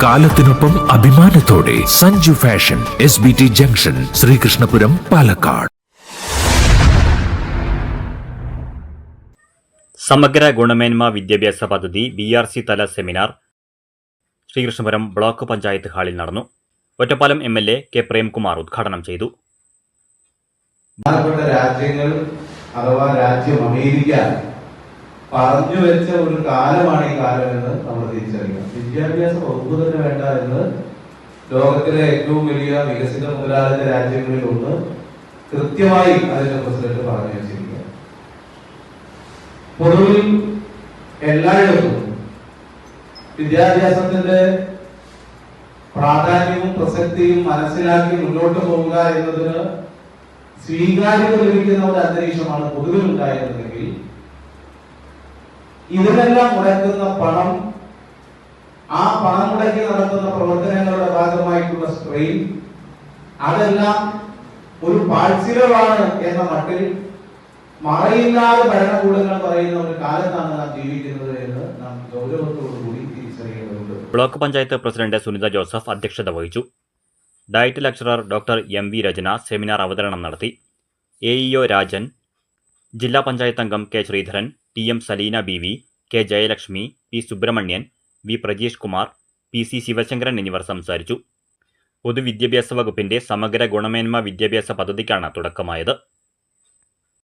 കാലത്തിനൊപ്പം അഭിമാനത്തോടെ Sanju fashion SBT junction, Sreekrishnapuram, Palakkad. സമഗ്ര ഗുണമേന്മ വിദ്യാഭ്യാസ പദ്ധതി BRC തല സെമിനാർ ശ്രീകൃഷ്ണപുരം ബ്ലോക്ക് പഞ്ചായത്ത് ഹാളിൽ നടന്നു. ഒറ്റപ്പാലം MLA K പ്രേംകുമാർ ഉദ്ഘാടനം ചെയ്തു. രാജ്യങ്ങൾ അഥവാ രാജ്യം അമേരിക്ക പറഞ്ഞു വെച്ച ഒരു കാലമാണ് ഈ കാലം എന്ന് നമ്മൾ തിരിച്ചറിയണം. വിദ്യാഭ്യാസ വകുപ്പ് തന്നെ വേണ്ട എന്ന് ലോകത്തിലെ ഏറ്റവും വലിയ വികസിത മുതലാളിത്ത രാജ്യങ്ങളിൽ ഒന്ന് കൃത്യമായി അതിന്റെ പ്രസിഡന്റ് പറഞ്ഞു വെച്ചിരിക്കുക. പൊതുവിൽ എല്ലായിടത്തും വിദ്യാഭ്യാസത്തിന്റെ പ്രാധാന്യവും പ്രസക്തിയും മനസ്സിലാക്കി മുന്നോട്ട് പോവുക എന്നതിന് സ്വീകാര്യത ലഭിക്കുന്ന ഒരു അന്തരീക്ഷമാണ് പൊതുവിൽ ഉണ്ടായിരുന്നെങ്കിൽ ഇതിനെല്ലാം മുടക്കുന്ന പണം, ആ പണം മുടക്കി നടത്തുന്ന പ്രവർത്തനങ്ങളുടെ ഭാഗമായിട്ടുള്ള സ്ട്രെയിൻ, അതെല്ലാം ഒരു പാഴ്ചിലവാണ് എന്ന മട്ടിൽ മറയില്ലാതെ ഭരണകൂടങ്ങൾ പറയുന്ന ഒരു കാലത്താണ് നാം ജീവിക്കുന്നത് എന്ന് നാം ഗൗരവത്തോടുകൂടി തിരിച്ചറിയേണ്ടതുണ്ട്. Block panchayat president Sunitha Joseph അധ്യക്ഷത വഹിച്ചു. DIET lecturer doctor MV Rachana seminar അവതരണം നടത്തി. AEO രാജൻ, ജില്ലാ പഞ്ചായത്ത് അംഗം K Sreedharan, TM Saleena BV, K Jayalakshmi, P Subramanian, V Prajeesh Kumar, PC Sivasankaran എന്നിവർ സംസാരിച്ചു. പൊതുവിദ്യാഭ്യാസ വകുപ്പിന്റെ സമഗ്ര ഗുണമേന്മ വിദ്യാഭ്യാസ പദ്ധതിക്കാണ് തുടക്കമായത്.